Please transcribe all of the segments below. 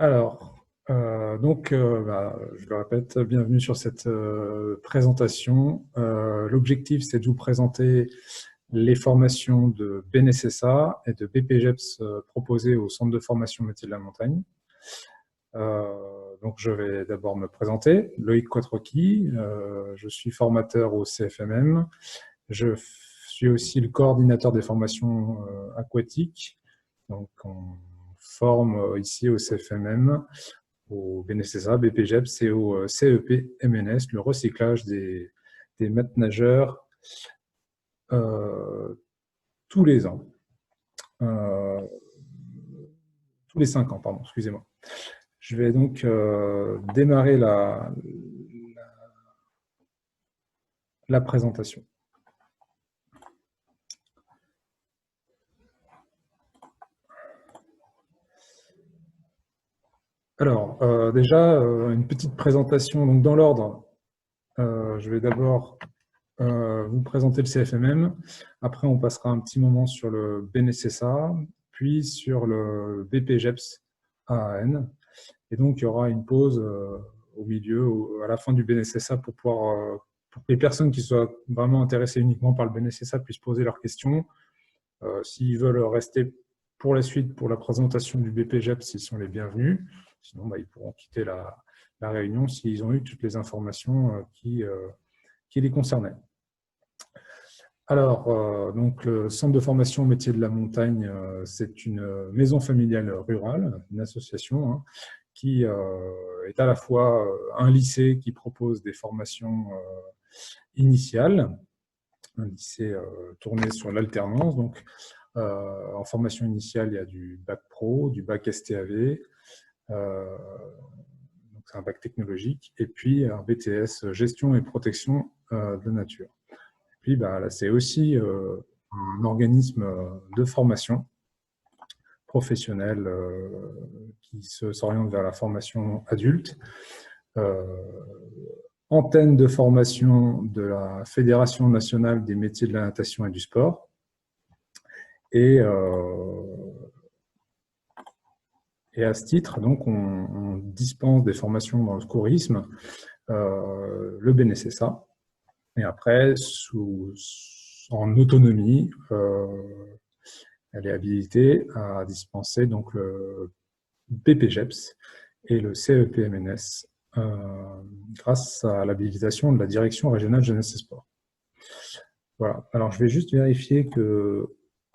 Je le répète, bienvenue sur cette présentation. L'objectif, c'est de vous présenter les formations de BNSSA et de BPGEPS proposées au Centre de formation métier de la montagne. Je vais d'abord me présenter. Loïc Quattrochi, je suis formateur au CFMM. Je suis aussi le coordinateur des formations aquatiques. Donc, on forme ici au CFMM, au BNSSA, BPGEPS et au CEP MNS, le recyclage des maîtres nageurs tous les ans. Tous les 5 ans, pardon, excusez-moi. Je vais donc démarrer la présentation. Alors, déjà, une petite présentation donc, dans l'ordre. Je vais d'abord vous présenter le CFMM. Après, on passera un petit moment sur le BNSSA, puis sur le BPGEPS AAN. Et donc, il y aura une pause au milieu, à la fin du BNSSA, pour que les personnes qui soient vraiment intéressées uniquement par le BNSSA puissent poser leurs questions. S'ils veulent rester pour la suite, pour la présentation du BPGEPS, ils sont les bienvenus. Sinon, ils pourront quitter la réunion s'ils ont eu toutes les informations qui les concernaient. Alors, donc, le Centre de formation métier de la montagne, c'est une maison familiale rurale, une association qui est à la fois un lycée qui propose des formations initiales, un lycée tourné sur l'alternance. Donc, en formation initiale, il y a du bac pro, du bac STAV, donc c'est un bac technologique, et puis un BTS gestion et protection de la nature. Et puis, là, c'est aussi un organisme de formation professionnelle qui s'oriente vers la formation adulte. Antenne de formation de la Fédération nationale des métiers de la natation et du sport. Et à ce titre, donc, on dispense des formations dans le secourisme, le BNSSA, et après, en autonomie, elle est habilitée à dispenser donc, le BPGEPS et le CEP-MNS grâce à l'habilitation de la Direction régionale jeunesse et sport. Voilà. Alors, je vais juste vérifier qu'il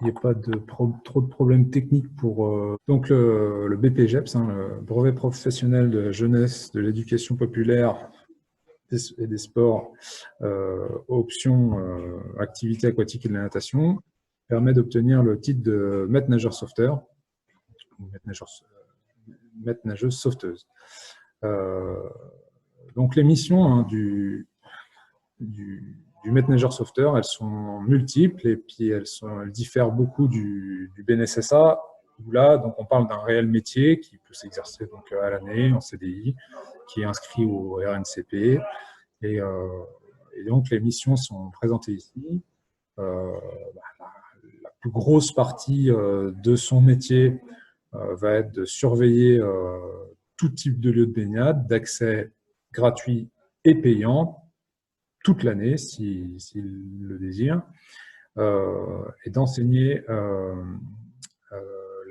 n'y ait pas trop de problèmes techniques pour… Donc, le BPGEPS, le brevet professionnel de jeunesse, de l'éducation populaire et des sports, option activité aquatique et de la natation, permet d'obtenir le titre de maître nageur sauveteur, ou maître nageuse sauveteuse. Donc, les missions du maître nageur sauveteur, elles sont multiples et puis elles diffèrent beaucoup du BNSSA, où là, donc, on parle d'un réel métier qui peut s'exercer donc, à l'année, en CDI, qui est inscrit au RNCP. Et donc, les missions sont présentées ici. La plus grosse partie de son métier va être de surveiller tout type de lieu de baignade, d'accès gratuit et payant, toute l'année, s'il le désire, et d'enseigner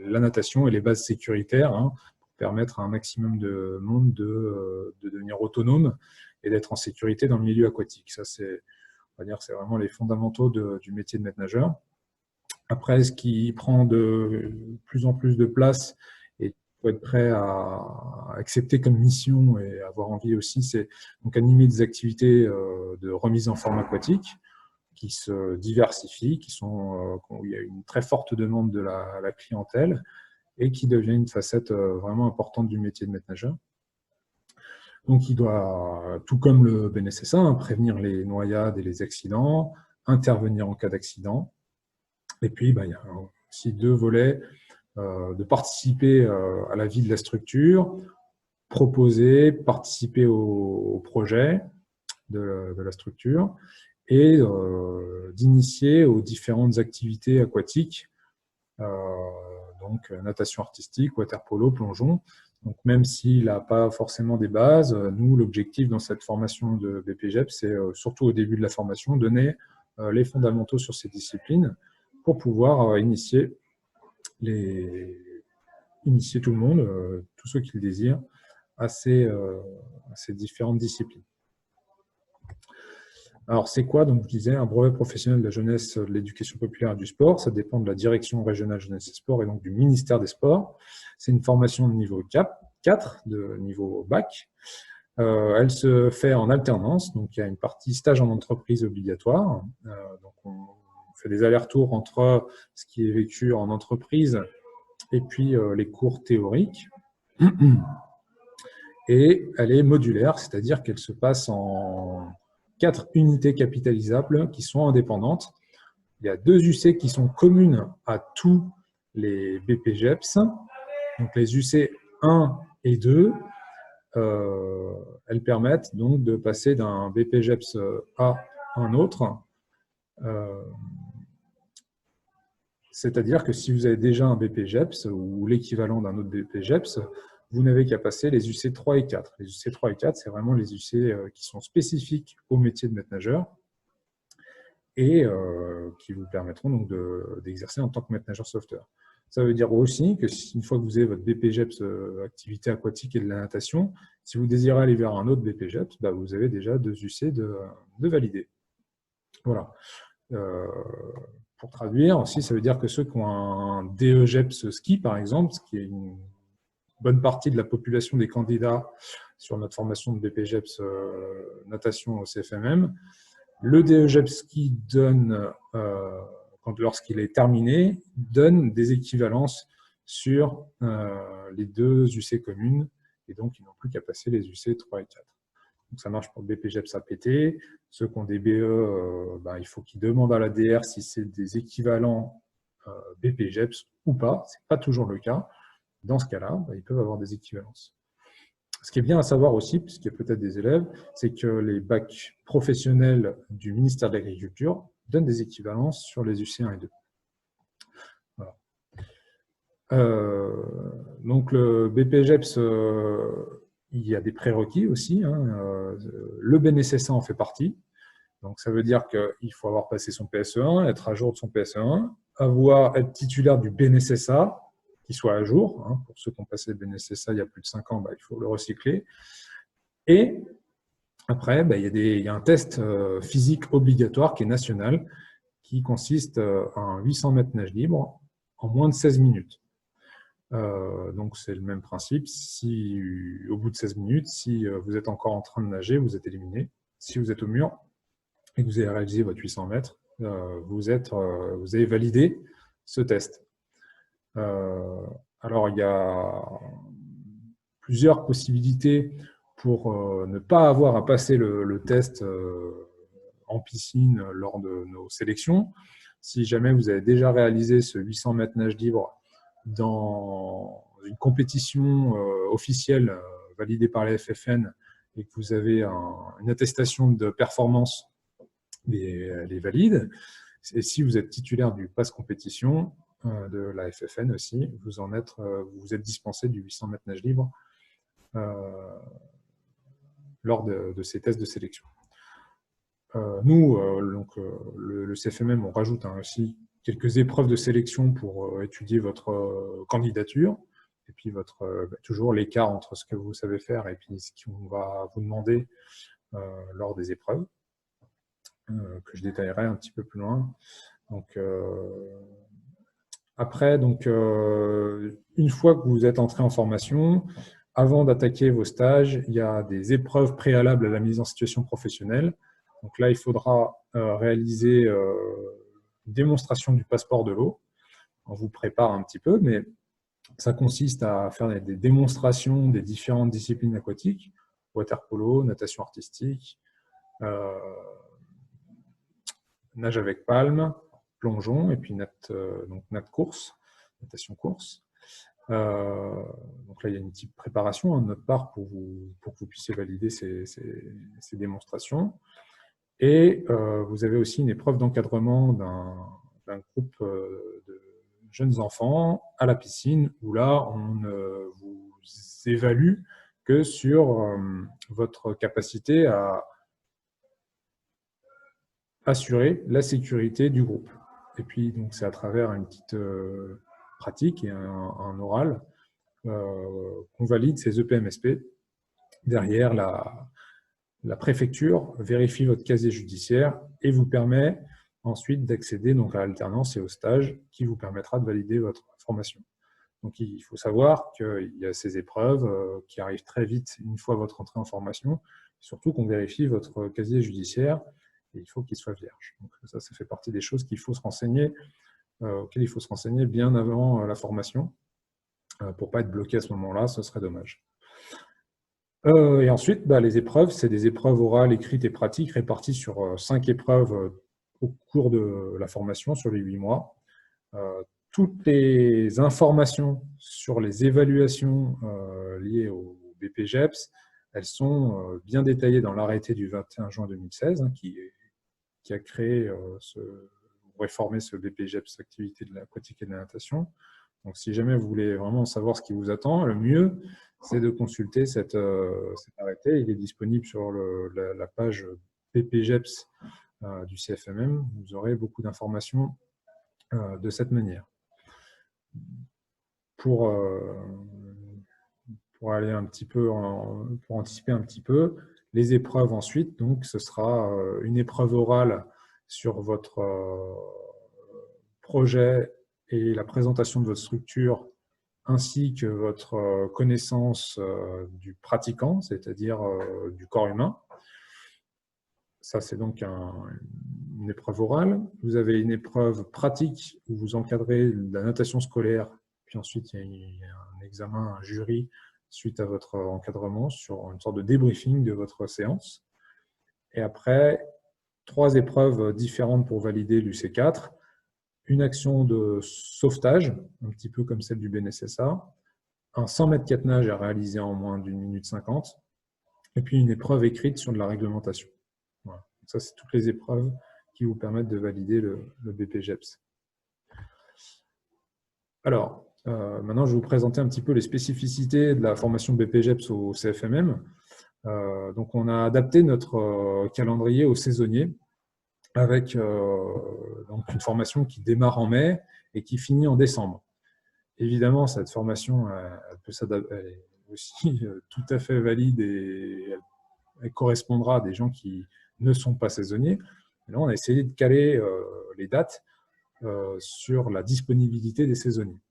la natation et les bases sécuritaires pour permettre à un maximum de monde de devenir autonome et d'être en sécurité dans le milieu aquatique. Ça, on va dire, c'est vraiment les fondamentaux du métier de maître nageur. Après, ce qui prend de plus en plus de place et il faut être prêt à accepter comme mission et avoir envie aussi, c'est donc animer des activités de remise en forme aquatique qui se diversifient, où il y a une très forte demande de la clientèle et qui devient une facette vraiment importante du métier de maître nageur. Donc, il doit, tout comme le BNSSA, prévenir les noyades et les accidents, intervenir en cas d'accident. Et puis, il y a aussi 2 volets, de participer à la vie de la structure, proposer, participer au projet de la structure et d'initier aux différentes activités aquatiques, donc natation artistique, water polo, plongeon. Donc, même s'il n'a pas forcément des bases, nous, l'objectif dans cette formation de BPGEP, c'est surtout au début de la formation, donner les fondamentaux sur ces disciplines pour pouvoir initier tout le monde, tous ceux qui le désirent, à ces différentes disciplines. Alors, c'est quoi, donc, je disais, un brevet professionnel de la jeunesse, de l'éducation populaire et du sport? Ça dépend de la direction régionale jeunesse et sport et donc du ministère des Sports. C'est une formation de niveau 4, de niveau bac. Elle se fait en alternance, donc il y a une partie stage en entreprise obligatoire. Donc on fait des allers-retours entre ce qui est vécu en entreprise et puis les cours théoriques. Et elle est modulaire, c'est-à-dire qu'elle se passe en 4 unités capitalisables qui sont indépendantes. Il y a 2 UC qui sont communes à tous les BPGEPS. Donc les UC 1 et 2, elles permettent donc de passer d'un BPGEPS à un autre. C'est-à-dire que si vous avez déjà un BPGEPS ou l'équivalent d'un autre BPGEPS, vous n'avez qu'à passer les UC 3 et 4. Les UC 3 et 4, c'est vraiment les UC qui sont spécifiques au métier de maître nageur et qui vous permettront donc d'exercer en tant que maître nageur sauveteur. Ça veut dire aussi que une fois que vous avez votre BPGEPS activité aquatique et de la natation, si vous désirez aller vers un autre BPGEPS, bah vous avez déjà 2 UC de valider. Voilà. Pour traduire aussi, ça veut dire que ceux qui ont un DEGEPS ski, par exemple, ce qui est une bonne partie de la population des candidats sur notre formation de BPGEPS natation au CFMM, le DEGEPS ski donne, lorsqu'il est terminé, donne des équivalences sur les 2 UC communes, et donc ils n'ont plus qu'à passer les UC 3 et 4. Donc ça marche pour le BPGEPS APT. Ceux qui ont des BE, il faut qu'ils demandent à l'ADR si c'est des équivalents BPGEPS ou pas. Ce n'est pas toujours le cas. Dans ce cas-là, ils peuvent avoir des équivalences. Ce qui est bien à savoir aussi, puisqu'il y a peut-être des élèves, c'est que les bacs professionnels du ministère de l'Agriculture donnent des équivalences sur les UC 1 et 2. Voilà. Donc le BPGEPS, il y a des prérequis aussi. Le BNSSA en fait partie. Donc ça veut dire qu'il faut avoir passé son PSE1, être à jour de son PSE1, être titulaire du BNSSA, qui soit à jour. Pour ceux qui ont passé le BNSSA il y a plus de 5 ans, il faut le recycler. Et après, il y a un test physique obligatoire qui est national, qui consiste à un 800 mètres nage libre en moins de 16 minutes. Donc c'est le même principe. Si au bout de 16 minutes, si vous êtes encore en train de nager, vous êtes éliminé. Si vous êtes au mur et que vous avez réalisé votre 800 mètres, vous avez validé ce test. Alors il y a plusieurs possibilités pour ne pas avoir à passer le test en piscine lors de nos sélections. Si jamais vous avez déjà réalisé ce 800 mètres nage libre dans une compétition officielle validée par la FFN et que vous avez une attestation de performance, elle est valide. Et si vous êtes titulaire du pass compétition de la FFN aussi, vous êtes dispensé du 800 mètres nage libre lors de ces tests de sélection. Nous, le CFMM, on rajoute aussi quelques épreuves de sélection pour étudier votre candidature, et puis toujours l'écart entre ce que vous savez faire et puis ce qu'on va vous demander lors des épreuves, que je détaillerai un petit peu plus loin. Donc, après, une fois que vous êtes entré en formation, avant d'attaquer vos stages, il y a des épreuves préalables à la mise en situation professionnelle. Donc là, il faudra réaliser une démonstration du passeport de l'eau. On vous prépare un petit peu, mais ça consiste à faire des démonstrations des différentes disciplines aquatiques, water polo, natation artistique, nage avec palme, plongeon, et puis nat course, natation course. Donc là, il y a une petite préparation de notre part pour que vous puissiez valider ces démonstrations. Et vous avez aussi une épreuve d'encadrement d'un groupe de jeunes enfants à la piscine, où là, on ne vous évaluent que sur votre capacité à assurer la sécurité du groupe. Et puis, donc, c'est à travers une petite pratique et un oral qu'on valide ces EPMSP. Derrière, la préfecture vérifie votre casier judiciaire et vous permet ensuite d'accéder donc à l'alternance et au stage qui vous permettra de valider votre formation. Donc, il faut savoir qu'il y a ces épreuves qui arrivent très vite une fois votre entrée en formation, surtout qu'on vérifie votre casier judiciaire et il faut qu'il soit vierge. Donc, ça fait partie des choses qu'il faut se renseigner, auxquelles il faut se renseigner bien avant la formation pour ne pas être bloqué à ce moment-là, ce serait dommage. Et ensuite, les épreuves, c'est des épreuves orales, écrites et pratiques réparties sur 5 épreuves au cours de la formation, sur les 8 mois. Toutes les informations sur les évaluations liées au BPJEPS, elles sont bien détaillées dans l'arrêté du 21 juin 2016, qui a créé, réformé ce BPJEPS, activité de l'aquatique et de la natation. Donc, si jamais vous voulez vraiment savoir ce qui vous attend, le mieux, c'est de consulter cet arrêté. Il est disponible sur la page BPJEPS du CFMM. Vous aurez beaucoup d'informations de cette manière. Pour aller un petit peu, pour anticiper un petit peu, les épreuves ensuite, donc ce sera une épreuve orale sur votre projet et la présentation de votre structure, ainsi que votre connaissance du pratiquant, c'est-à-dire du corps humain. Ça, c'est donc une épreuve orale. Vous avez une épreuve pratique où vous encadrez la natation scolaire, puis ensuite il y a un examen, un jury, suite à votre encadrement, sur une sorte de débriefing de votre séance. Et après, 3 épreuves différentes pour valider l'UC4. Une action de sauvetage, un petit peu comme celle du BNSSA, un 100 mètres catenage à réaliser en moins d'1 minute 50, et puis une épreuve écrite sur de la réglementation. Voilà. Donc ça, c'est toutes les épreuves qui vous permettent de valider le BPJEPS. Alors, maintenant, je vais vous présenter un petit peu les spécificités de la formation BPJEPS au CFMM. Donc, on a adapté notre calendrier aux saisonniers, avec donc une formation qui démarre en mai et qui finit en décembre. Évidemment, cette formation elle est aussi tout à fait valide et elle correspondra à des gens qui ne sont pas saisonniers. Et là, on a essayé de caler les dates sur la disponibilité des saisonniers.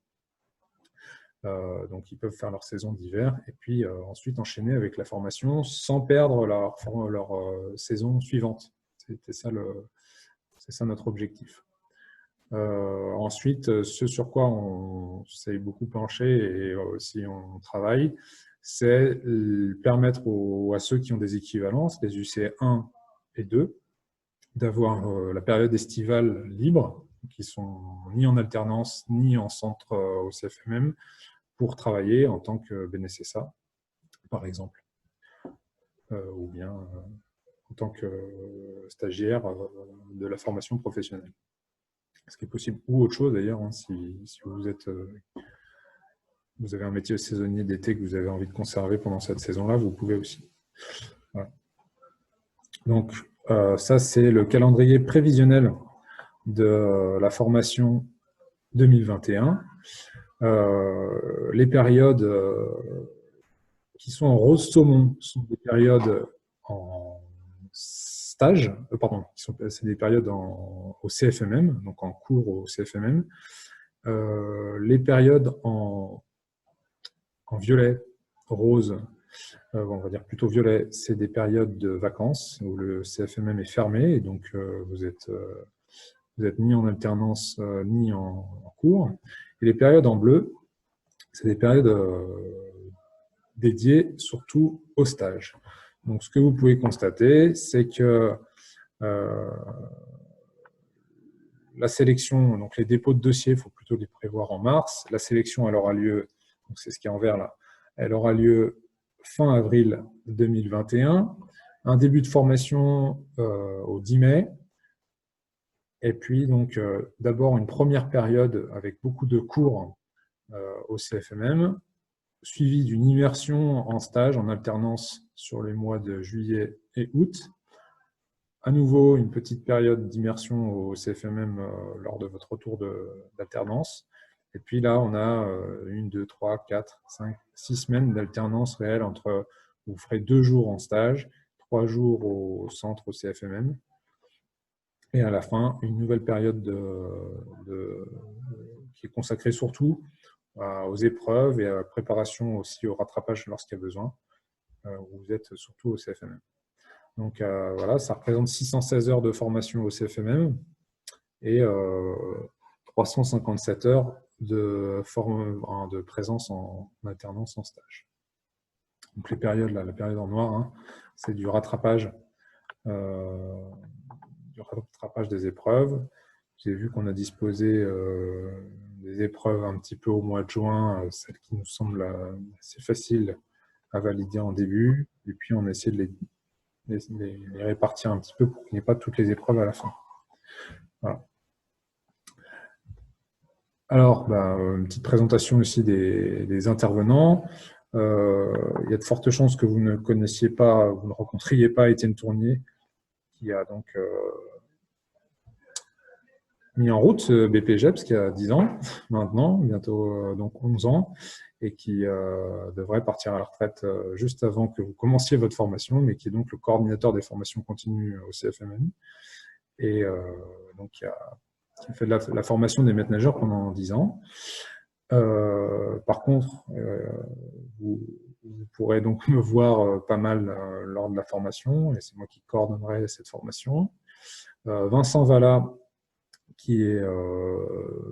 Donc, ils peuvent faire leur saison d'hiver et puis ensuite enchaîner avec la formation sans perdre leur saison suivante. C'est ça notre objectif. Ensuite, ce sur quoi on s'est beaucoup penché et aussi on travaille, c'est permettre à ceux qui ont des équivalences, les UC1 et 2, d'avoir la période estivale libre, qui sont ni en alternance ni en centre au CFMM, pour travailler en tant que BNSSA, par exemple, ou bien en tant que stagiaire de la formation professionnelle. Ce qui est possible, ou autre chose d'ailleurs, hein, si vous avez un métier saisonnier d'été que vous avez envie de conserver pendant cette saison-là, vous pouvez aussi. Voilà. Donc, ça, c'est le calendrier prévisionnel de la formation 2021. Les périodes qui sont en rose saumon sont des périodes en stage, c'est des périodes au CFMM, donc en cours au CFMM. Les périodes en violet, rose, on va dire plutôt violet, c'est des périodes de vacances où le CFMM est fermé et donc vous êtes ni en alternance ni en cours. Et les périodes en bleu, c'est des périodes dédiées surtout au stage. Donc, ce que vous pouvez constater, c'est que la sélection, donc les dépôts de dossiers, il faut plutôt les prévoir en mars. La sélection, elle aura lieu, c'est ce qui est en vert là, elle aura lieu fin avril 2021. Un début de formation au 10 mai. Et puis, donc, d'abord une première période avec beaucoup de cours au CFMM, suivi d'une immersion en stage, en alternance sur les mois de juillet et août. À nouveau, une petite période d'immersion au CFMM lors de votre retour d'alternance. Et puis là, on a 1, 2, 3, 4, 5, 6 semaines d'alternance réelle entre, vous ferez 2 jours en stage, 3 jours au centre au CFMM. Et à la fin, une nouvelle période qui est consacrée surtout aux épreuves et à la préparation aussi au rattrapage lorsqu'il y a besoin, où vous êtes surtout au CFMM. Donc voilà, ça représente 616 heures de formation au CFMM et 357 heures de présence en alternance en stage. Donc les périodes, là, la période en noir, hein, c'est du rattrapage des épreuves. J'ai vu qu'on a disposé des épreuves un petit peu au mois de juin, celles qui nous semblent assez faciles à valider en début, et puis on a essayé de les répartir un petit peu pour qu'il n'y ait pas toutes les épreuves à la fin. Voilà. Alors, une petite présentation aussi des intervenants. Il y a de fortes chances que vous ne connaissiez pas, vous ne rencontriez pas Étienne Tournier, qui a donc mis en route ce BPGEPS qui a 10 ans maintenant, bientôt donc 11 ans, et qui devrait partir à la retraite juste avant que vous commenciez votre formation, mais qui est donc le coordinateur des formations continues au CFMM, et donc qui a fait de la formation des maîtres nageurs pendant 10 ans. Par contre, vous pourrez donc me voir pas mal lors de la formation, et c'est moi qui coordonnerai cette formation. Vincent Vallat, qui est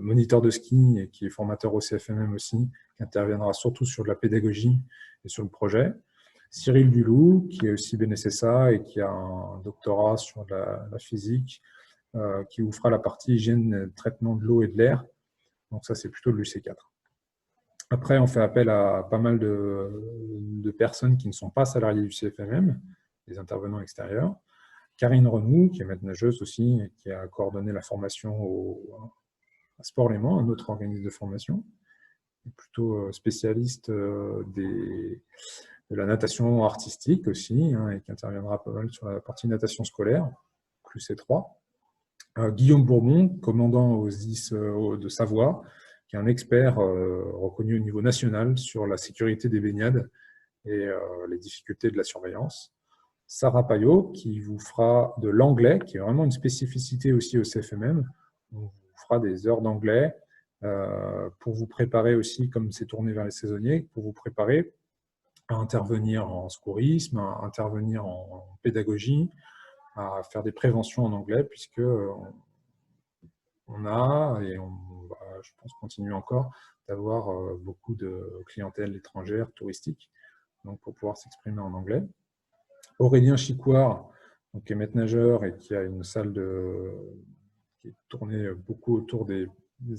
moniteur de ski et qui est formateur au CFMM aussi, qui interviendra surtout sur de la pédagogie et sur le projet. Cyril Duloup, qui est aussi BNSSA et qui a un doctorat sur la physique, qui vous fera la partie hygiène, traitement de l'eau et de l'air. Donc ça, c'est plutôt de l'UC4. Après, on fait appel à pas mal de personnes qui ne sont pas salariées du CFMM, des intervenants extérieurs. Karine Renoux, qui est maître nageuse aussi, et qui a coordonné la formation à Sport Léman, un autre organisme de formation, plutôt spécialiste de la natation artistique aussi, hein, et qui interviendra pas mal sur la partie natation scolaire, plus C3. Guillaume Bourbon, commandant aux SDIS de Savoie, qui est un expert reconnu au niveau national sur la sécurité des baignades et les difficultés de la surveillance. Sarah Payot, qui vous fera de l'anglais, qui est vraiment une spécificité aussi au CFMM. On vous fera des heures d'anglais pour vous préparer aussi, comme c'est tourné vers les saisonniers, pour vous préparer à intervenir en secourisme, à intervenir en pédagogie, à faire des préventions en anglais, puisque on a, et on va, je pense, continuer encore, d'avoir beaucoup de clientèle étrangère, touristique, donc pour pouvoir s'exprimer en anglais. Aurélien Chicoire, qui est maître nageur et qui a une salle qui est tournée beaucoup autour des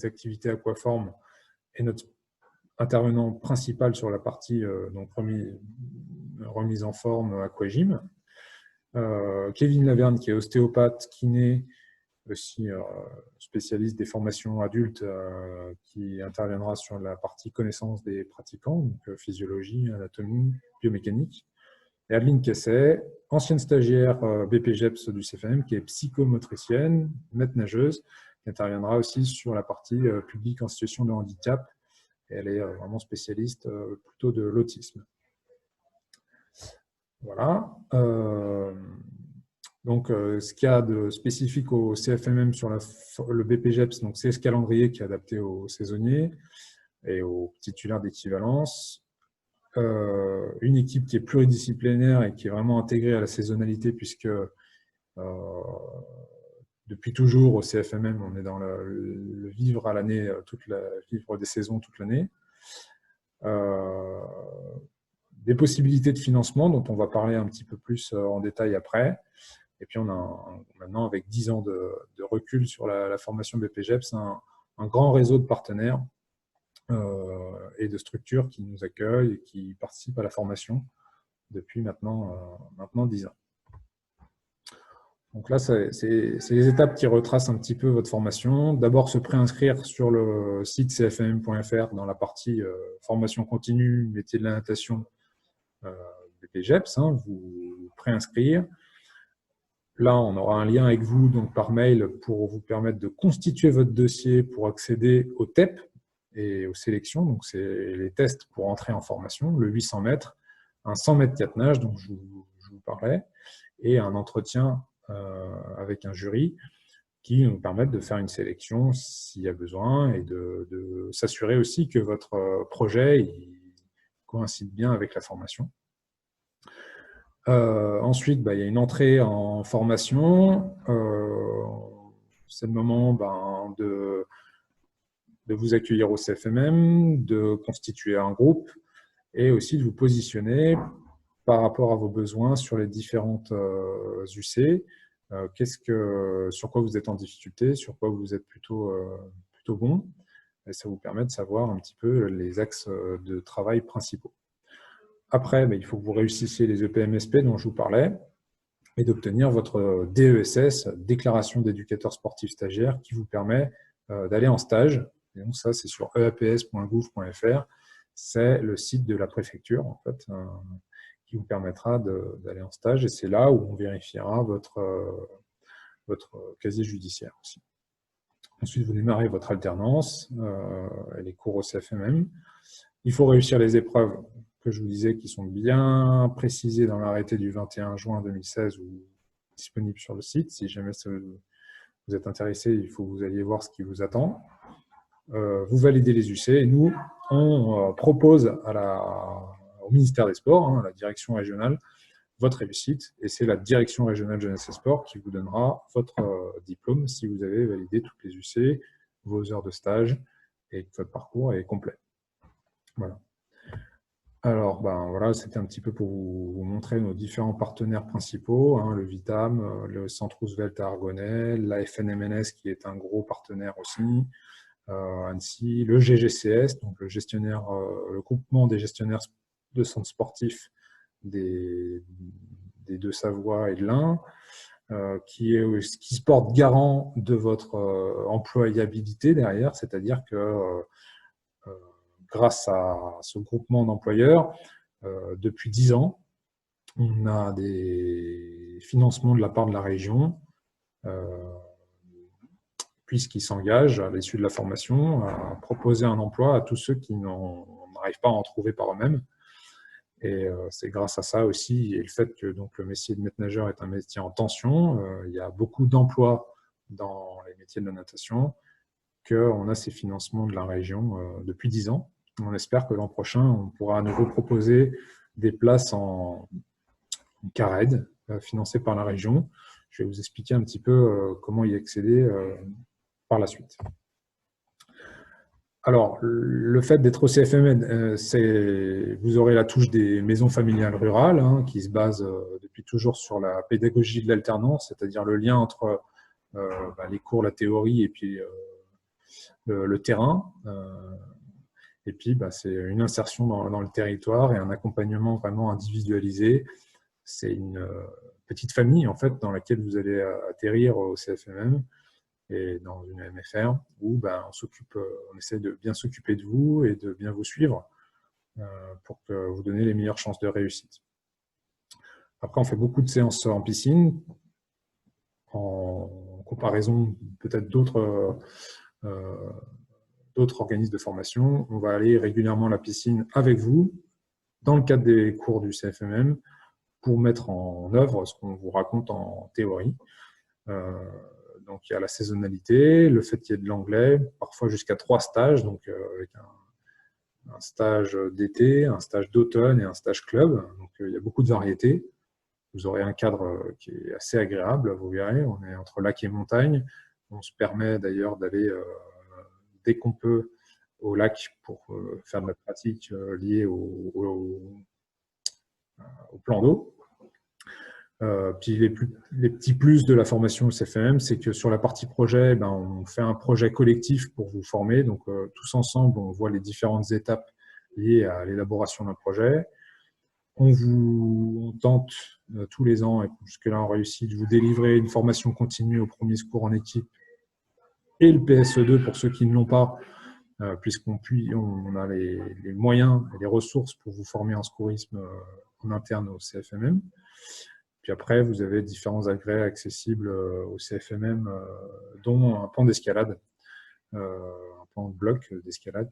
activités aquaformes, et notre intervenant principal sur la partie donc remise en forme aquagym. Kevin Laverne, qui est ostéopathe, kiné, aussi spécialiste des formations adultes, qui interviendra sur la partie connaissance des pratiquants, donc physiologie, anatomie, biomécanique. Et Adeline Casset, ancienne stagiaire BPGEPS du CFM, qui est psychomotricienne, maître nageuse, qui interviendra aussi sur la partie public en situation de handicap. Et elle est vraiment spécialiste plutôt de l'autisme. Voilà. Donc, ce qu'il y a de spécifique au CFMM sur le BPGEPS, c'est ce calendrier qui est adapté aux saisonniers et aux titulaires d'équivalence. Une équipe qui est pluridisciplinaire et qui est vraiment intégrée à la saisonnalité, puisque depuis toujours au CFMM, on est dans le vivre à l'année, vivre des saisons toute l'année. Des possibilités de financement dont on va parler un petit peu plus en détail après. Et puis on a maintenant, avec 10 ans de recul sur la formation BPGEPS, un grand réseau de partenaires et de structures qui nous accueillent et qui participent à la formation depuis maintenant 10 ans. Donc là, c'est les étapes qui retracent un petit peu votre formation. D'abord, se préinscrire sur le site cfmm.fr dans la partie formation continue, métier de la natation, BPGEPS, hein, vous préinscrire. Là, on aura un lien avec vous donc par mail pour vous permettre de constituer votre dossier pour accéder au TEP et aux sélections. Donc, c'est les tests pour entrer en formation, le 800 mètres, un 100 mètres 4 nages, dont je vous parlais, et un entretien avec un jury qui nous permettent de faire une sélection s'il y a besoin et de s'assurer aussi que votre projet coïncide bien avec la formation. Ensuite, il y a une entrée en formation. C'est le moment de vous accueillir au CFMM, de constituer un groupe et aussi de vous positionner par rapport à vos besoins sur les différentes UC. Sur quoi vous êtes en difficulté, sur quoi vous êtes plutôt bon. Et ça vous permet de savoir un petit peu les axes de travail principaux. Après, il faut que vous réussissiez les EPMSP dont je vous parlais et d'obtenir votre DESS, déclaration d'éducateur sportif stagiaire, qui vous permet d'aller en stage. Et donc ça, c'est sur eaps.gouv.fr. C'est le site de la préfecture, en fait, qui vous permettra d'aller en stage. Et c'est là où on vérifiera votre casier judiciaire aussi. Ensuite, vous démarrez votre alternance et les cours au CFMM. Il faut réussir les épreuves que je vous disais qui sont bien précisées dans l'arrêté du 21 juin 2016 ou disponible sur le site. Si jamais vous êtes intéressé, il faut que vous alliez voir ce qui vous attend. Vous validez les UC et nous, on propose au ministère des Sports, à la direction régionale, votre réussite. Et c'est la direction régionale jeunesse et sport qui vous donnera votre diplôme si vous avez validé toutes les UC, vos heures de stage et que votre parcours est complet. Voilà. Alors, voilà, c'était un petit peu pour vous montrer nos différents partenaires principaux, le Vitam, le Centre Roosevelt à Argonel, la FNMNS qui est un gros partenaire aussi, Annecy, le GGCS, donc le groupement des gestionnaires de centres sportifs des Deux-Savoie et de l'Ain, qui se porte garant de votre employabilité derrière, c'est-à-dire que grâce à ce groupement d'employeurs, depuis 10 ans, on a des financements de la part de la région, puisqu'ils s'engagent à l'issue de la formation à proposer un emploi à tous ceux qui n'arrivent pas à en trouver par eux-mêmes. Et c'est grâce à ça aussi, et le fait que donc, le métier de maître nageur est un métier en tension, il y a beaucoup d'emplois dans les métiers de la natation, qu'on a ces financements de la région depuis 10 ans. On espère que l'an prochain, on pourra à nouveau proposer des places en CARED, financées par la région. Je vais vous expliquer un petit peu comment y accéder par la suite. Alors, le fait d'être au CFMN, vous aurez la touche des maisons familiales rurales, qui se basent depuis toujours sur la pédagogie de l'alternance, c'est-à-dire le lien entre les cours, la théorie et puis le terrain. Et puis, c'est une insertion dans le territoire et un accompagnement vraiment individualisé. C'est une petite famille, en fait, dans laquelle vous allez atterrir au CFMM et dans une MFR, où on essaie de bien s'occuper de vous et de bien vous suivre pour que vous donniez les meilleures chances de réussite. Après, on fait beaucoup de séances en piscine, en comparaison peut-être d'autres organismes de formation. On va aller régulièrement à la piscine avec vous, dans le cadre des cours du CFMM, pour mettre en œuvre ce qu'on vous raconte en théorie. Donc, il y a la saisonnalité, le fait qu'il y ait de l'anglais, parfois jusqu'à 3 stages, donc avec un stage d'été, un stage d'automne et un stage club. Donc, il y a beaucoup de variétés. Vous aurez un cadre qui est assez agréable, vous verrez. On est entre lac et montagne. On se permet d'ailleurs d'aller dès qu'on peut au lac pour faire de la pratique liée au plan d'eau. Puis les petits plus de la formation CFM, c'est que sur la partie projet, on fait un projet collectif pour vous former. Donc, tous ensemble, on voit les différentes étapes liées à l'élaboration d'un projet. On tente tous les ans, et jusque-là on réussit, de vous délivrer une formation continue au premier secours en équipe et le PSE2 pour ceux qui ne l'ont pas, puisqu'on a les moyens et les ressources pour vous former en secourisme en interne au CFMM. Puis après, vous avez différents agrès accessibles au CFMM, dont un pan d'escalade, un pan de bloc d'escalade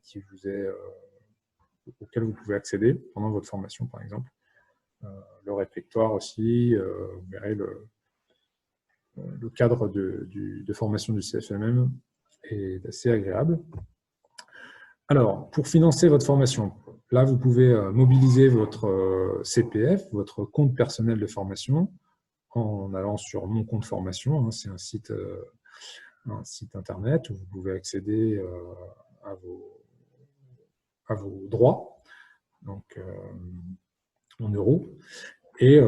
auquel vous pouvez accéder pendant votre formation, par exemple. Le réfectoire aussi, vous verrez le cadre de formation du CFMM est assez agréable. Alors, pour financer votre formation, là, vous pouvez mobiliser votre CPF, votre compte personnel de formation, en allant sur Mon compte formation. Hein, c'est un site internet où vous pouvez accéder à vos droits, donc en euros. Et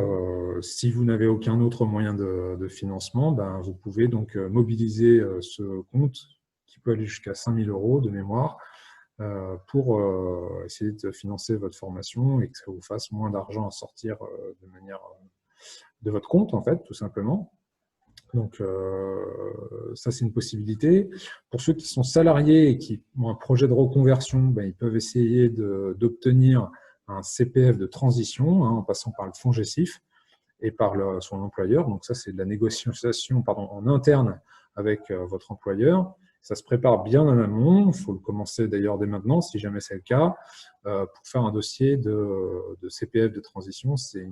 si vous n'avez aucun autre moyen de financement, ben, vous pouvez donc mobiliser ce compte qui peut aller jusqu'à 5 000 € de mémoire pour essayer de financer votre formation et que ça vous fasse moins d'argent à sortir de votre compte, en fait, tout simplement. Donc, ça, c'est une possibilité. Pour ceux qui sont salariés et qui ont un projet de reconversion, ben, ils peuvent essayer d'obtenir un CPF de transition, hein, en passant par le FONGECIF et par son employeur. Donc, ça, c'est de la négociation en interne avec votre employeur. Ça se prépare bien en amont. Il faut le commencer d'ailleurs dès maintenant, si jamais c'est le cas, pour faire un dossier de CPF de transition. C'est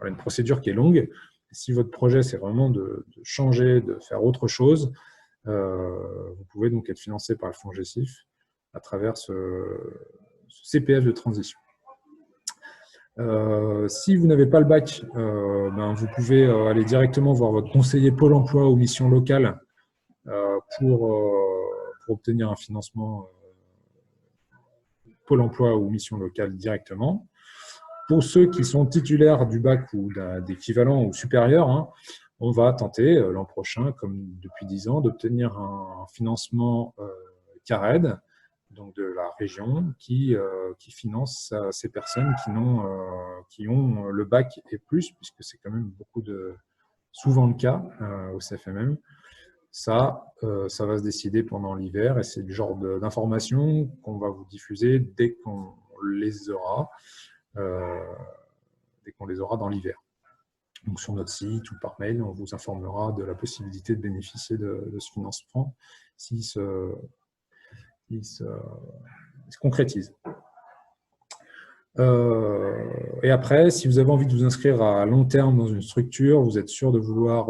une procédure qui est longue. Si votre projet, c'est vraiment de changer, de faire autre chose, vous pouvez donc être financé par le FONGECIF à travers ce CPF de transition. Si vous n'avez pas le bac, ben vous pouvez aller directement voir votre conseiller Pôle emploi ou mission locale pour obtenir un financement Pôle emploi ou mission locale directement. Pour ceux qui sont titulaires du bac ou d'équivalent ou supérieur, hein, on va tenter l'an prochain, comme depuis 10 ans, d'obtenir un financement CARED, donc de la région, qui finance ces personnes qui ont le bac et plus, puisque c'est quand même souvent le cas au CFMM. Ça va se décider pendant l'hiver et c'est le genre d'informations qu'on va vous diffuser dès qu'on les aura. Dans l'hiver. Donc sur notre site ou par mail, on vous informera de la possibilité de bénéficier de ce financement s'il se concrétise. Et après, si vous avez envie de vous inscrire à long terme dans une structure, vous êtes sûr de vouloir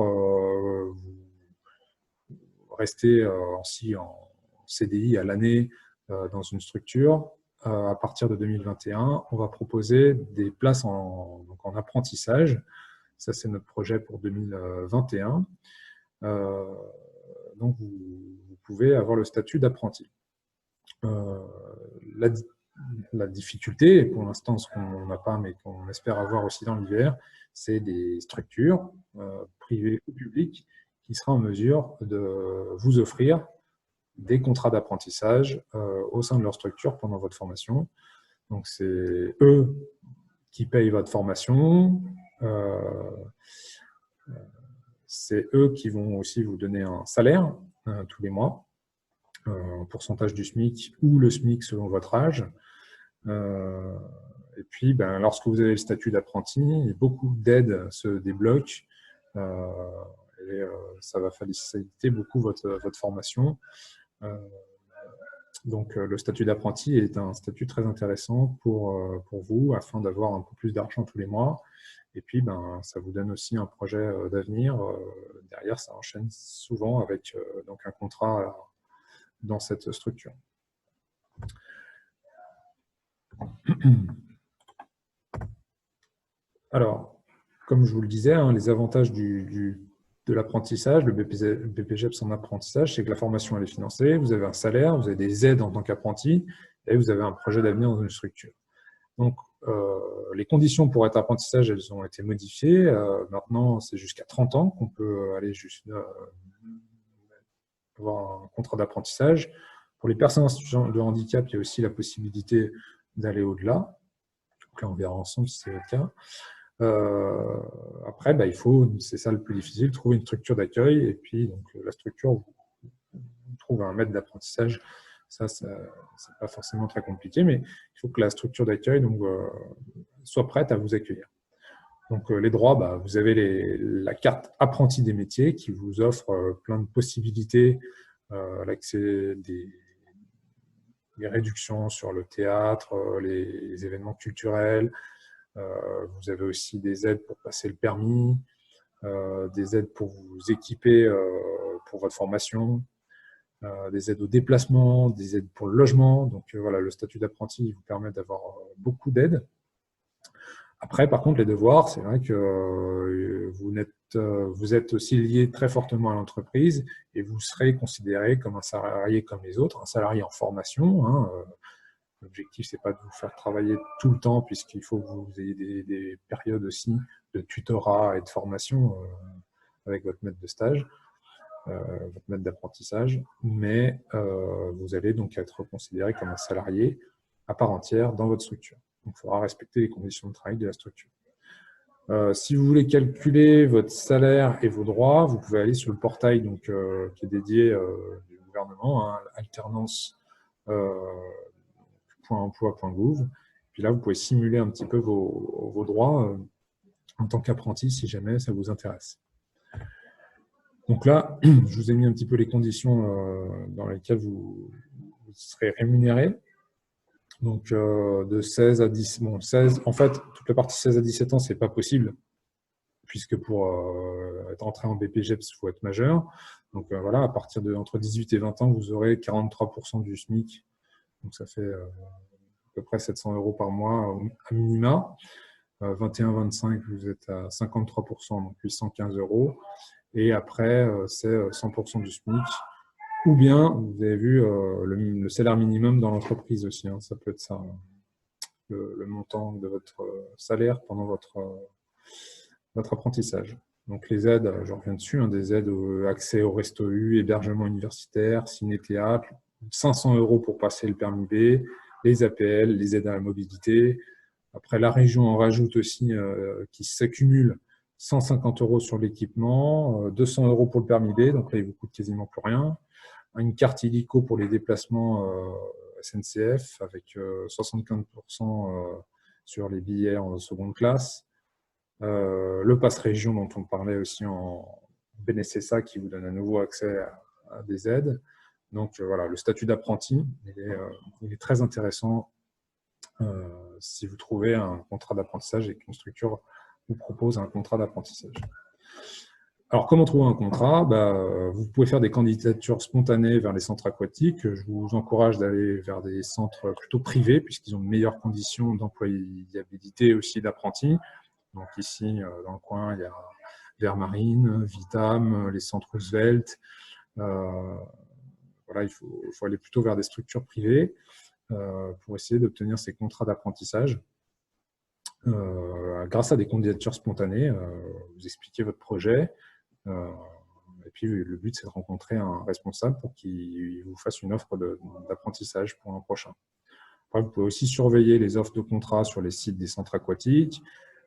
rester aussi en CDI à l'année dans une structure, à partir de 2021, on va proposer des places en apprentissage. Ça, c'est notre projet pour 2021. Donc, vous pouvez avoir le statut d'apprenti. La difficulté, pour l'instant, ce qu'on n'a pas, mais qu'on espère avoir aussi dans l'hiver, c'est des structures privées ou publiques qui sera en mesure de vous offrir des contrats d'apprentissage au sein de leur structure pendant votre formation. Donc, c'est eux qui payent votre formation. C'est eux qui vont aussi vous donner un salaire tous les mois, en pourcentage du SMIC ou le SMIC selon votre âge. Et puis, ben, lorsque vous avez le statut d'apprenti, beaucoup d'aides se débloquent. Et ça va faciliter beaucoup votre formation. Donc, le statut d'apprenti est un statut très intéressant pour vous, afin d'avoir un peu plus d'argent tous les mois. Et puis, ben, ça vous donne aussi un projet d'avenir. Derrière, ça enchaîne souvent avec donc un contrat dans cette structure. Alors, comme je vous le disais, hein, les avantages de l'apprentissage, le BPGEPS en apprentissage, c'est que la formation elle est financée, vous avez un salaire, vous avez des aides en tant qu'apprenti, et vous avez un projet d'avenir dans une structure. Donc, les conditions pour être apprentissage, elles ont été modifiées. Maintenant, c'est jusqu'à 30 ans qu'on peut aller avoir un contrat d'apprentissage. Pour les personnes en situation de handicap, il y a aussi la possibilité d'aller au-delà. Donc là, on verra ensemble si c'est le cas. Après, il faut, c'est ça le plus difficile, trouver une structure d'accueil. Et puis, donc, la structure, vous trouvez un maître d'apprentissage. Ça c'est pas forcément très compliqué, mais il faut que la structure d'accueil soit prête à vous accueillir. Donc, les droits, vous avez la carte apprenti des métiers qui vous offre plein de possibilités, l'accès des réductions sur le théâtre, les événements culturels. Vous avez aussi des aides pour passer le permis, des aides pour vous équiper pour votre formation, des aides au déplacement, des aides pour le logement. Donc voilà, le statut d'apprenti vous permet d'avoir beaucoup d'aides. Après, par contre, les devoirs, c'est vrai que vous êtes aussi lié très fortement à l'entreprise et vous serez considéré comme un salarié comme les autres, un salarié en formation. L'objectif, c'est pas de vous faire travailler tout le temps, puisqu'il faut que vous ayez des périodes aussi de tutorat et de formation avec votre maître de stage, votre maître d'apprentissage, mais vous allez donc être considéré comme un salarié à part entière dans votre structure. Donc, il faudra respecter les conditions de travail de la structure. Si vous voulez calculer votre salaire et vos droits, vous pouvez aller sur le portail qui est dédié du gouvernement, alternance.emploi.gouv. Puis là, vous pouvez simuler un petit peu vos droits en tant qu'apprenti, si jamais ça vous intéresse. Donc là, je vous ai mis un petit peu les conditions dans lesquelles vous serez rémunéré. Donc, de 16 à 10, en fait, toute la partie 16 à 17 ans, ce n'est pas possible, puisque pour être entré en BPGEPS, il faut être majeur. Donc voilà, à partir entre 18 et 20 ans, vous aurez 43% du SMIC. Donc ça fait à peu près 700 € par mois à minima. 21-25, vous êtes à 53%, donc 815 €. Et après, c'est 100% du SMIC. Ou bien, vous avez vu le salaire minimum dans l'entreprise aussi. Ça peut être ça, le montant de votre salaire pendant votre apprentissage. Donc les aides, je reviens dessus, des aides accès au resto U, hébergement universitaire, ciné-théâtre, 500 € pour passer le permis B, les APL, les aides à la mobilité. Après, la région en rajoute aussi qui s'accumule 150 € sur l'équipement, 200 € pour le permis B, donc là, il ne vous coûte quasiment plus rien. Une carte illico pour les déplacements SNCF avec 75% sur les billets en seconde classe. Le pass région dont on parlait aussi en BNSSA qui vous donne à nouveau accès à des aides. Donc voilà, le statut d'apprenti, il est très intéressant si vous trouvez un contrat d'apprentissage et qu'une structure vous propose un contrat d'apprentissage. Alors, comment trouver un contrat? Vous pouvez faire des candidatures spontanées vers les centres aquatiques. Je vous encourage d'aller vers des centres plutôt privés, puisqu'ils ont de meilleures conditions d'employabilité et aussi d'apprentis. Donc ici, dans le coin, il y a Vert Marine, Vitam, les centres Roosevelt. Voilà, il faut aller plutôt vers des structures privées pour essayer d'obtenir ces contrats d'apprentissage. Grâce à des candidatures spontanées, vous expliquez votre projet. Et puis, le but, c'est de rencontrer un responsable pour qu'il vous fasse une offre d'apprentissage pour l'an prochain. Après, vous pouvez aussi surveiller les offres de contrat sur les sites des centres aquatiques,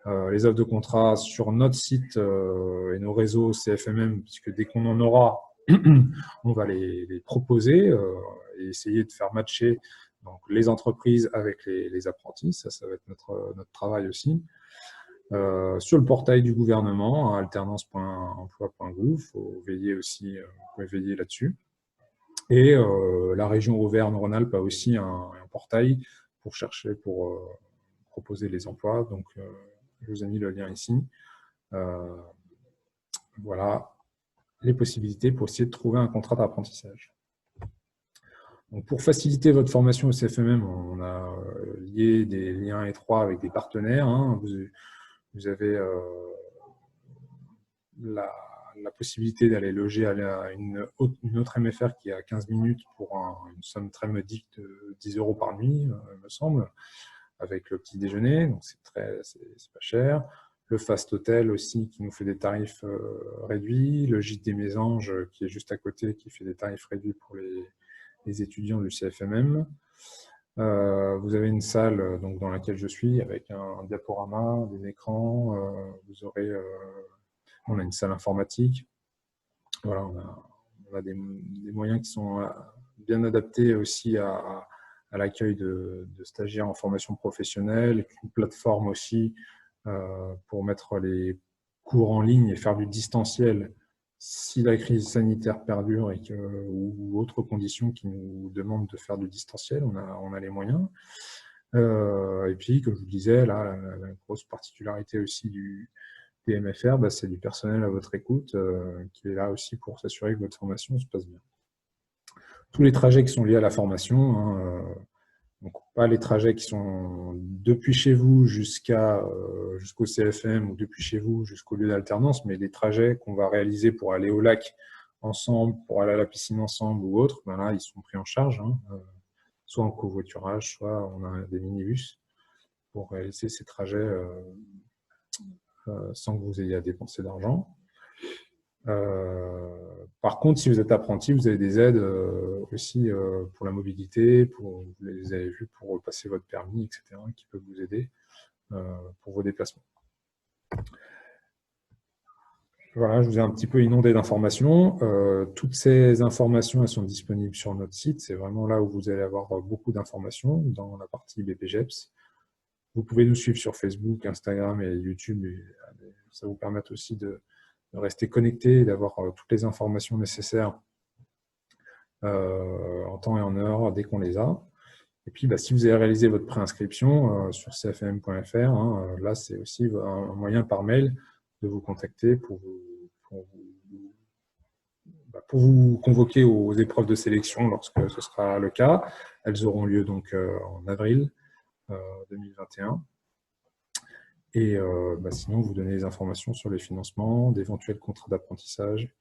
les offres de contrat sur notre site et nos réseaux CFMM, puisque dès qu'on en aura, on va les proposer et essayer de faire matcher donc, les entreprises avec les apprentis. Ça va être notre travail aussi. Sur le portail du gouvernement, alternance.emploi.gouv, faut veiller aussi, vous pouvez veiller là-dessus. Et la région Auvergne-Rhône-Alpes a aussi un portail pour chercher, pour proposer les emplois. Donc, je vous ai mis le lien ici. Voilà les possibilités pour essayer de trouver un contrat d'apprentissage. Donc, pour faciliter votre formation au CFMM, on a lié des liens étroits avec des partenaires. Vous avez la possibilité d'aller loger à une autre MFR qui est à 15 minutes pour une somme très modique de 10 € par nuit, il me semble, avec le petit déjeuner, donc c'est pas cher. Le Fast Hotel aussi qui nous fait des tarifs réduits. Le Gîte des Mésanges qui est juste à côté qui fait des tarifs réduits pour les étudiants du CFMM. Vous avez une salle donc, dans laquelle je suis avec un diaporama, des écrans. Vous aurez, on a une salle informatique. Voilà, on a des moyens qui sont bien adaptés aussi à l'accueil de stagiaires en formation professionnelle, une plateforme aussi pour mettre les cours en ligne et faire du distanciel si la crise sanitaire perdure ou autres conditions qui nous demandent de faire du distanciel, on a les moyens. Et puis, comme je vous disais, là, la grosse particularité aussi des MFR, bah, c'est du personnel à votre écoute qui est là aussi pour s'assurer que votre formation se passe bien. Tous les trajets qui sont liés à la formation, hein, donc pas les trajets qui sont depuis chez vous jusqu'au CFM ou depuis chez vous jusqu'au lieu d'alternance, mais les trajets qu'on va réaliser pour aller au lac ensemble, pour aller à la piscine ensemble ou autre, ben là, ils sont pris en charge, hein, soit en covoiturage, soit on a des minibus pour réaliser ces trajets sans que vous ayez à dépenser d'argent. Par contre, si vous êtes apprenti, vous avez des aides aussi pour la mobilité, vous les avez vus pour passer votre permis, etc., qui peuvent vous aider pour vos déplacements. Voilà, je vous ai un petit peu inondé d'informations. Toutes ces informations, elles sont disponibles sur notre site. C'est vraiment là où vous allez avoir beaucoup d'informations dans la partie BPGEPS. Vous pouvez nous suivre sur Facebook, Instagram et YouTube. Et ça vous permet aussi de rester connecté et d'avoir toutes les informations nécessaires en temps et en heure dès qu'on les a. Et puis, bah, si vous avez réalisé votre préinscription sur cfm.fr, hein, là, c'est aussi un moyen par mail de vous contacter pour vous convoquer aux épreuves de sélection lorsque ce sera le cas. Elles auront lieu donc en avril 2021. Et sinon, vous donnez les informations sur les financements, d'éventuels contrats d'apprentissage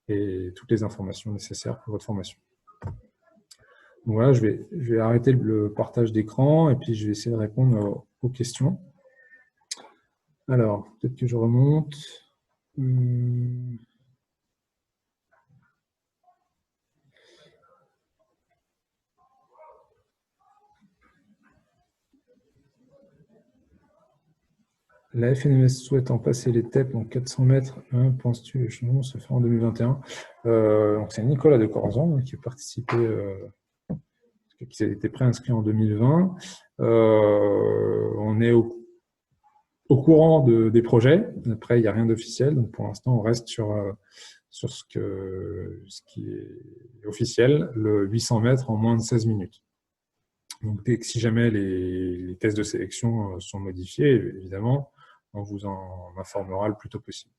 et toutes les informations nécessaires pour votre formation. Donc voilà, je vais arrêter le partage d'écran et puis je vais essayer de répondre aux questions. Alors, peut-être que je remonte. La FNMS souhaitant passer les TEP en 400 mètres, penses-tu que le changement se fera en 2021 c'est Nicolas de Corzan qui a participé, qui a été préinscrit en 2020. On est au courant des projets. Après, il n'y a rien d'officiel. Donc, pour l'instant, on reste sur ce qui est officiel, le 800 mètres en moins de 16 minutes. Donc, si jamais les tests de sélection sont modifiés, évidemment, on vous en informera le plus tôt possible.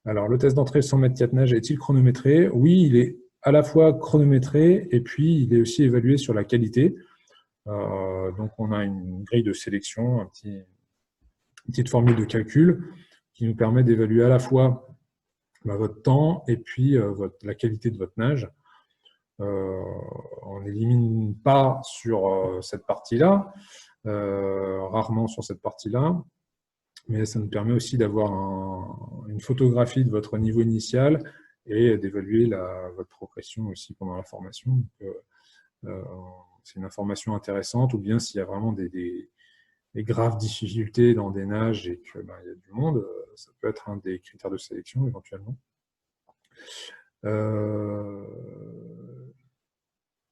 Alors, le test d'entrée 100 mètres 4 nage est-il chronométré? Oui, il est à la fois chronométré et puis il est aussi évalué sur la qualité. Donc, on a une grille de sélection, une petite formule de calcul qui nous permet d'évaluer à la fois votre temps et puis la qualité de votre nage. On n'élimine pas sur cette partie-là, rarement sur cette partie-là, mais ça nous permet aussi d'avoir une photographie de votre niveau initial et d'évaluer votre progression aussi pendant la formation. C'est une information intéressante, ou bien s'il y a vraiment des graves difficultés dans des nages et qu'il y a du monde, ça peut être un des critères de sélection éventuellement.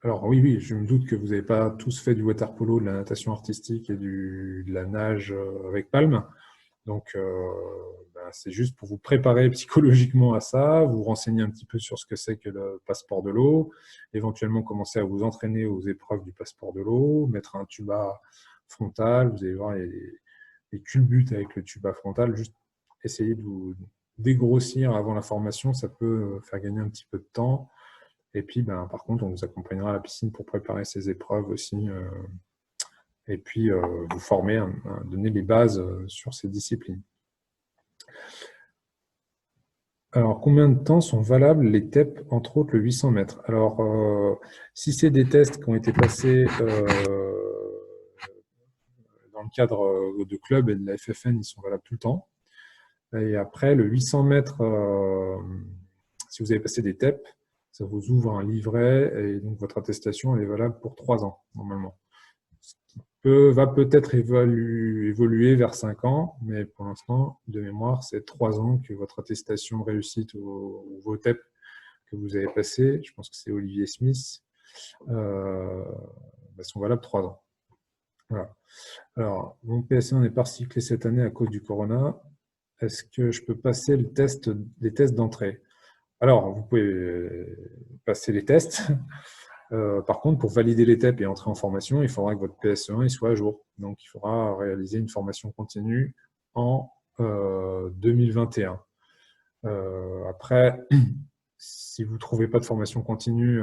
Alors oui, je me doute que vous n'avez pas tous fait du water polo, de la natation artistique et de la nage avec palme. Donc, c'est juste pour vous préparer psychologiquement à ça, vous renseigner un petit peu sur ce que c'est que le passeport de l'eau, éventuellement commencer à vous entraîner aux épreuves du passeport de l'eau, mettre un tuba frontal, vous allez voir les culbutes avec le tuba frontal, juste essayer de vous dégrossir avant la formation, ça peut faire gagner un petit peu de temps. Et puis, par contre, on vous accompagnera à la piscine pour préparer ces épreuves aussi. Et puis, vous former, à donner les bases sur ces disciplines. Alors, combien de temps sont valables les TEP, entre autres le 800 mètres? Alors, si c'est des tests qui ont été passés dans le cadre de club et de la FFN, ils sont valables tout le temps. Et après, le 800 mètres, si vous avez passé des TEP, ça vous ouvre un livret et donc votre attestation elle est valable pour 3 ans, normalement. Ce qui va peut-être évoluer vers 5 ans, mais pour l'instant, de mémoire, c'est 3 ans que votre attestation de réussite ou vos TEP que vous avez passé, je pense que c'est Olivier Smith, sont valables 3 ans. Voilà. Alors, mon PSE1 n'est pas recyclé cette année à cause du corona. Est-ce que je peux passer les tests d'entrée? Alors, vous pouvez passer les tests. Par contre, pour valider les TEP et entrer en formation, il faudra que votre PSE1 il soit à jour. Donc, il faudra réaliser une formation continue en 2021. Après, si vous ne trouvez pas de formation continue,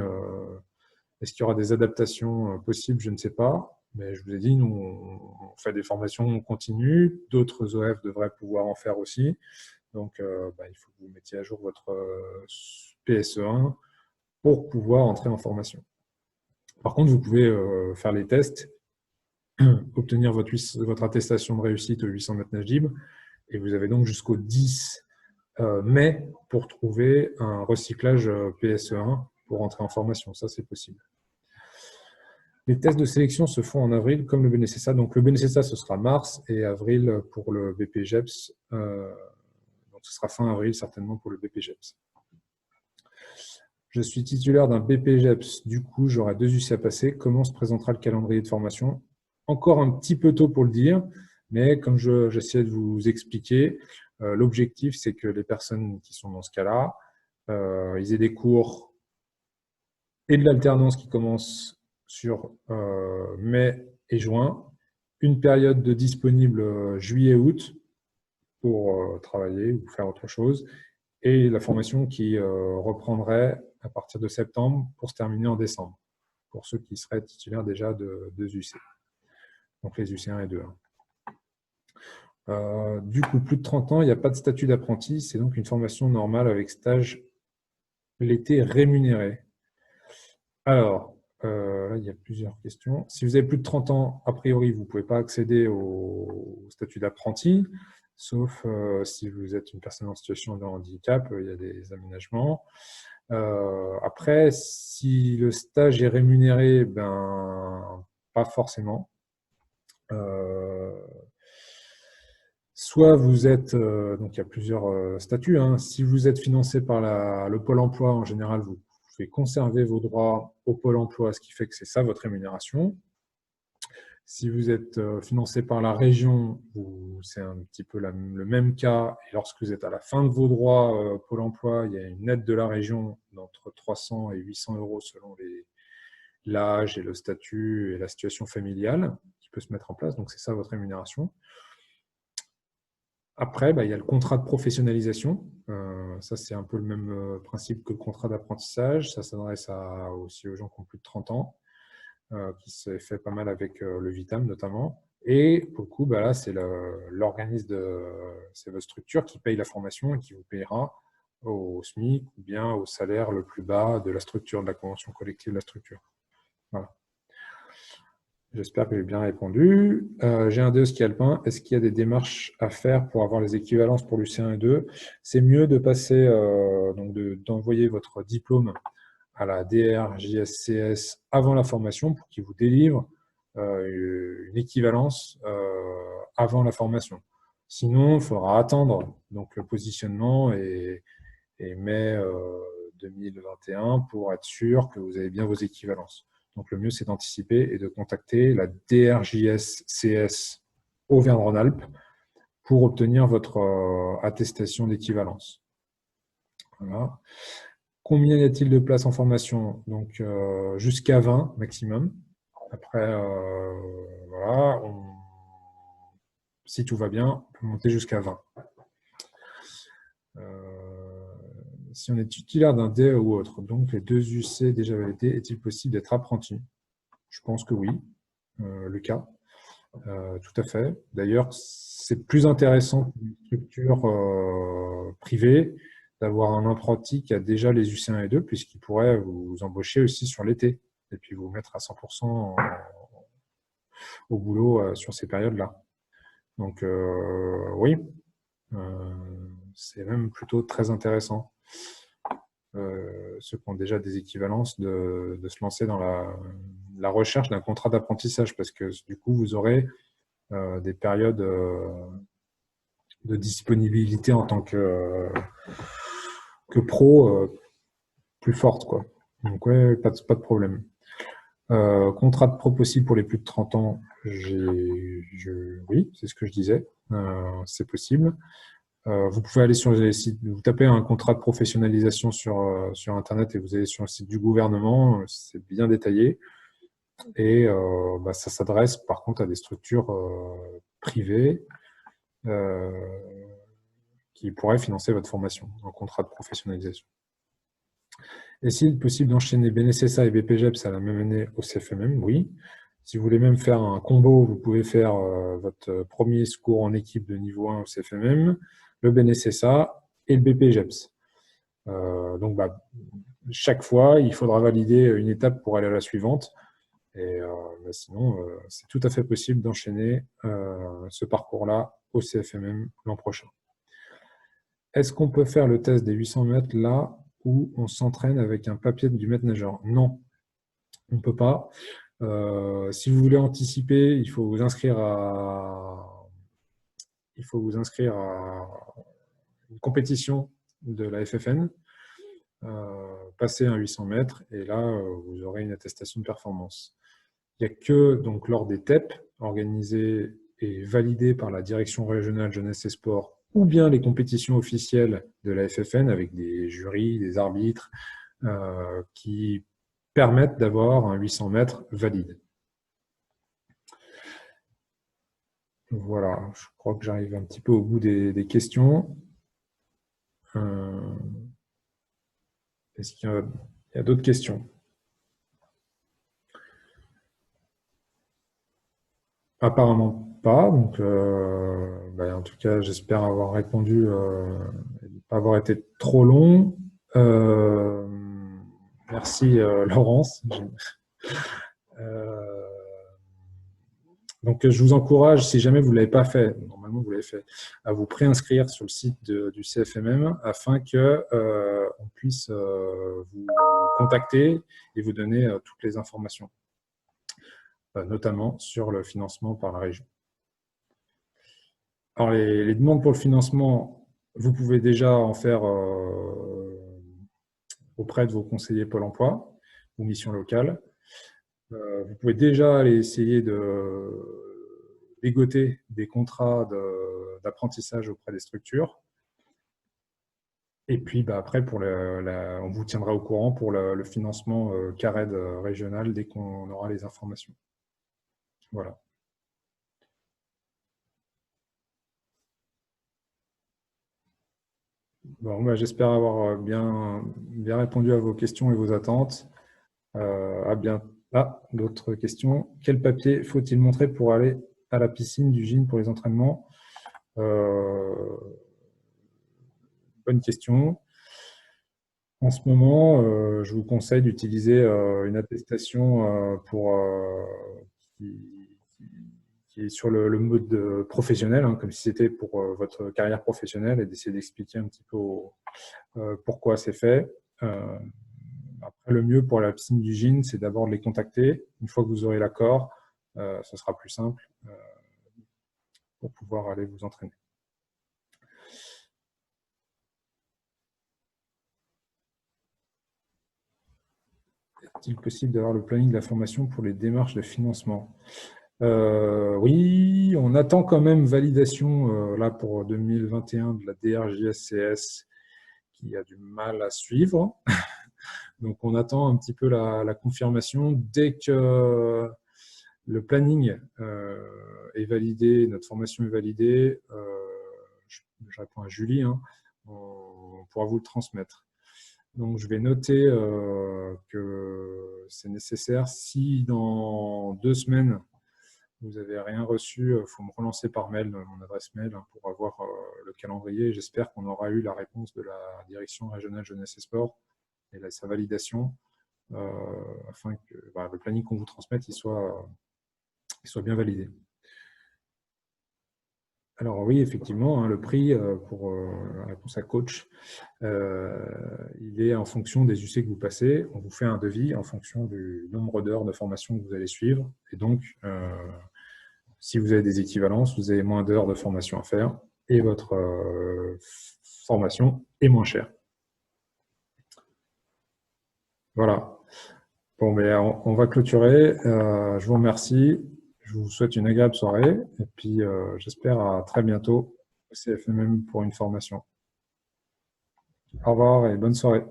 est-ce qu'il y aura des adaptations possibles? Je ne sais pas. Mais je vous ai dit, nous, on fait des formations continues. D'autres OF devraient pouvoir en faire aussi. Donc, il faut que vous mettiez à jour votre PSE1 pour pouvoir entrer en formation. Par contre, vous pouvez faire les tests, obtenir votre attestation de réussite au 800 mètres nage libre, et vous avez donc jusqu'au 10 mai pour trouver un recyclage PSE1 pour entrer en formation. Ça, c'est possible. Les tests de sélection se font en avril, comme le BNSSA. Donc, le BNSSA, ce sera mars, et avril pour le BPGEPS. Donc, ce sera fin avril, certainement, pour le BPGEPS. Je suis titulaire d'un BPGEPS, du coup, j'aurai 2 UC à passer. Comment se présentera le calendrier de formation? Encore un petit peu tôt pour le dire, mais comme j'essaie de vous expliquer, l'objectif, c'est que les personnes qui sont dans ce cas-là, ils aient des cours et de l'alternance qui commencent sur mai et juin, une période de disponible juillet-août pour travailler ou faire autre chose, et la formation qui reprendrait à partir de septembre pour se terminer en décembre, pour ceux qui seraient titulaires déjà de 2 UC, donc les UC1 et 2.1. Du coup, plus de 30 ans, il n'y a pas de statut d'apprenti, c'est donc une formation normale avec stage l'été rémunéré. Alors, là, il y a plusieurs questions. Si vous avez plus de 30 ans, a priori, vous ne pouvez pas accéder au statut d'apprenti, sauf si vous êtes une personne en situation de handicap, il y a des aménagements. Après, si le stage est rémunéré, pas forcément. Soit vous êtes, donc il y a plusieurs statuts, hein. Si vous êtes financé par le Pôle emploi, en général, vous pouvez conserver vos droits au Pôle emploi, ce qui fait que c'est ça votre rémunération. Si vous êtes financé par la région, c'est un petit peu le même cas. Et lorsque vous êtes à la fin de vos droits Pôle emploi, il y a une aide de la région d'entre 300 et 800 € selon l'âge et le statut et la situation familiale qui peut se mettre en place. Donc, c'est ça votre rémunération. Après, il y a le contrat de professionnalisation. Ça, c'est un peu le même principe que le contrat d'apprentissage. Ça s'adresse aussi aux gens qui ont plus de 30 ans, qui se fait pas mal avec le Vitam notamment. Et pour le coup, là, c'est l'organisme c'est votre structure qui paye la formation et qui vous payera au SMIC ou bien au salaire le plus bas de la structure, de la convention collective de la structure. Voilà. J'espère que j'ai bien répondu. J'ai un DE ski alpin. Est-ce qu'il y a des démarches à faire pour avoir les équivalences pour l'UC1 et 2? C'est mieux de passer, d'envoyer votre diplôme à la DRJSCS avant la formation pour qu'ils vous délivrent une équivalence avant la formation. Sinon, il faudra attendre donc, le positionnement et mai 2021 pour être sûr que vous avez bien vos équivalences. Donc, le mieux, c'est d'anticiper et de contacter la DRJSCS Auvergne-Rhône-Alpes pour obtenir votre attestation d'équivalence. Voilà. Combien y a-t-il de places en formation? Donc, jusqu'à 20 maximum. Après, voilà, si tout va bien, on peut monter jusqu'à 20. Si on est titulaire d'un DE ou autre, donc les 2 UC déjà validés, est-il possible d'être apprenti? Je pense que oui, Lucas. Tout à fait. D'ailleurs, c'est plus intéressant pour une structure privée d'avoir un apprenti qui a déjà les UC1 et 2, puisqu'il pourrait vous embaucher aussi sur l'été et puis vous mettre à 100% au boulot sur ces périodes-là. Donc, oui, c'est même plutôt très intéressant. ceux qui ont déjà des équivalences, de se lancer dans la recherche d'un contrat d'apprentissage, parce que du coup, vous aurez des périodes de disponibilité en tant que pro plus fortes, quoi. Donc, ouais, pas de problème. Contrat de pro possible pour les plus de 30 ans, oui, c'est ce que je disais, c'est possible. Vous pouvez aller sur les sites, vous tapez un contrat de professionnalisation sur Internet et vous allez sur le site du gouvernement, c'est bien détaillé. Et ça s'adresse par contre à des structures privées qui pourraient financer votre formation en contrat de professionnalisation. Est-il possible d'enchaîner BNSSA et BPGEPS à la même année au CFMM? Oui. Si vous voulez même faire un combo, vous pouvez faire votre premier secours en équipe de niveau 1 au CFMM, le BNSSA et le BPGEPS. Donc, chaque fois, il faudra valider une étape pour aller à la suivante. Et sinon, c'est tout à fait possible d'enchaîner ce parcours-là au CFMM l'an prochain. Est-ce qu'on peut faire le test des 800 mètres là où on s'entraîne avec un papier du maître nageur? Non, on ne peut pas. Si vous voulez anticiper, il faut vous inscrire à une compétition de la FFN, passer un 800 mètres, et là, vous aurez une attestation de performance. Il n'y a que donc, lors des TEP, organisés et validés par la Direction régionale jeunesse et sport, ou bien les compétitions officielles de la FFN avec des jurys, des arbitres, qui permettent d'avoir un 800 mètres valide. Voilà, je crois que j'arrive un petit peu au bout des questions. Est-ce qu'il y a d'autres questions? Apparemment pas, donc en tout cas j'espère avoir répondu et ne pas avoir été trop long. Merci Laurence. Donc je vous encourage, si jamais vous ne l'avez pas fait, normalement vous l'avez fait, à vous préinscrire sur le site du CFMM afin que on puisse vous contacter et vous donner toutes les informations, notamment sur le financement par la région. Alors, les demandes pour le financement, vous pouvez déjà en faire auprès de vos conseillers Pôle emploi ou missions locales. Vous pouvez déjà aller essayer de dégoter des contrats d'apprentissage auprès des structures. Et puis, après, on vous tiendra au courant pour le financement CARED régional dès qu'on aura les informations. Voilà. Bon, j'espère avoir bien répondu à vos questions et vos attentes. À bientôt. Ah, d'autres questions. Quel papier faut-il montrer pour aller à la piscine du gym pour les entraînements? Bonne question. En ce moment, je vous conseille d'utiliser une attestation qui est sur le mode professionnel, hein, comme si c'était pour votre carrière professionnelle, et d'essayer d'expliquer un petit peu pourquoi c'est fait. Après, le mieux pour la piscine du gym, c'est d'abord de les contacter. Une fois que vous aurez l'accord, ce sera plus simple pour pouvoir aller vous entraîner. Est-il possible d'avoir le planning de la formation pour les démarches de financement? Oui, on attend quand même validation là pour 2021 de la DRJSCS qui a du mal à suivre. Donc, on attend un petit peu la confirmation. Dès que le planning est validé, notre formation est validée, je réponds à Julie, hein, on pourra vous le transmettre. Donc, je vais noter que c'est nécessaire. Si dans 2 semaines, vous n'avez rien reçu, il faut me relancer par mail, mon adresse mail, hein, pour avoir le calendrier. J'espère qu'on aura eu la réponse de la Direction régionale jeunesse et sport et sa validation, afin que le planning qu'on vous transmette il soit bien validé. Alors oui, effectivement, hein, le prix pour la réponse à coach, il est en fonction des UC que vous passez. On vous fait un devis en fonction du nombre d'heures de formation que vous allez suivre. Et donc, si vous avez des équivalences, vous avez moins d'heures de formation à faire et votre formation est moins chère. Voilà. Bon, mais on va clôturer. Je vous remercie. Je vous souhaite une agréable soirée et puis j'espère à très bientôt au CFMM pour une formation. Au revoir et bonne soirée.